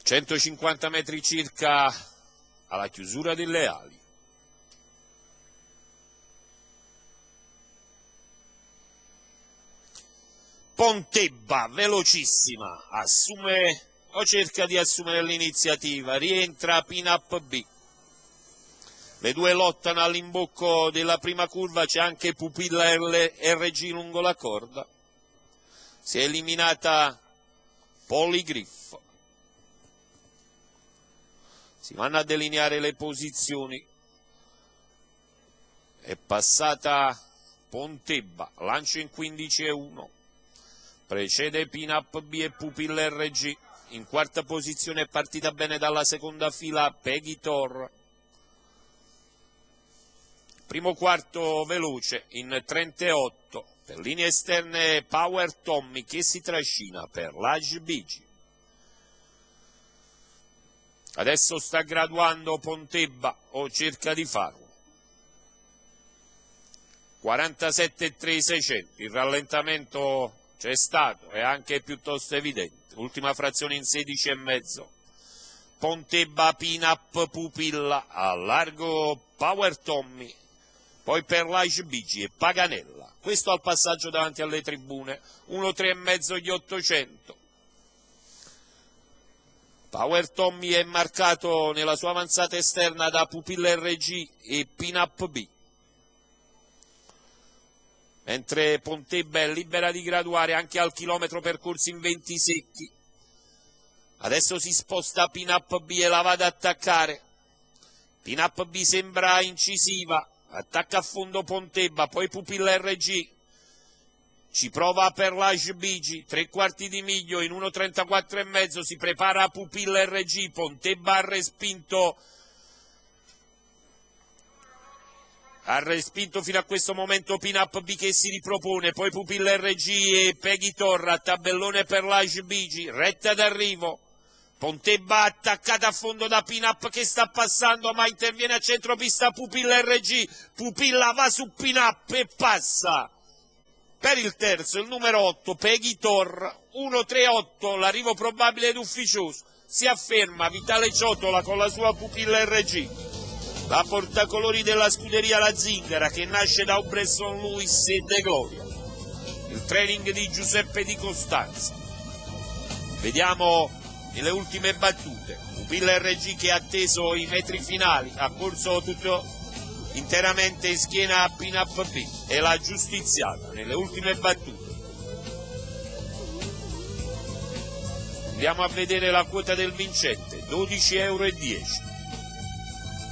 150 metri circa alla chiusura delle ali. Pontebba, velocissima, assume o cerca di assumere l'iniziativa, rientra Pin-Up B. Le due lottano all'imbocco della prima curva, c'è anche Pupilla RG lungo la corda. Si è eliminata Polygriff. Si vanno a delineare le posizioni. È passata Pontebba, lancio in 15-1. Precede Pin-Up B e Pupilla RG. In quarta posizione è partita bene dalla seconda fila Peggy Thor. Primo quarto veloce in 38, per linee esterne Power Tommy che si trascina per l'Age Bigi. Adesso sta graduando Pontebba o cerca di farlo. 47,3600, il rallentamento c'è stato, è anche piuttosto evidente. Ultima frazione in 16,5. Pontebba, Pin-Up, Pupilla, a largo Power Tommy. Poi per l'Age Bigi e Paganella, questo al passaggio davanti alle tribune, 1,3,5 gli 800. Power Tommy è marcato nella sua avanzata esterna da Pupilla RG e Pin-Up B. Mentre Pontebba è libera di graduare anche al chilometro percorso in 20 secchi. Adesso si sposta Pin-Up B e la va ad attaccare. Pin-Up B sembra incisiva. Attacca a fondo Pontebba, poi Pupilla RG, ci prova per l'Age Bigi, 3/4 di miglio in 1,34,5, si prepara a Pupilla RG, Pontebba ha respinto fino a questo momento Pin-Up B che si ripropone, poi Pupilla RG e Peggy Torra, tabellone per l'Age Bigi, retta d'arrivo. Pontebba attaccata a fondo da Pin-Up che sta passando, ma interviene a centropista Pupilla RG. Pupilla va su Pin-Up e passa. Per il terzo, il numero 8, Peggy Thor, 1-3-8, l'arrivo probabile ed ufficioso. Si afferma Vitale Ciotola con la sua Pupilla RG. La portacolori della scuderia La Zingara che nasce da Bresson Lewis e De Gloria. Il training di Giuseppe Di Costanza. Vediamo nelle ultime battute, Pupilla RG che ha atteso i metri finali, ha corso tutto interamente in schiena a Pin-Up B e l'ha giustiziata nelle ultime battute. Andiamo a vedere la quota del vincente, 12,10 €.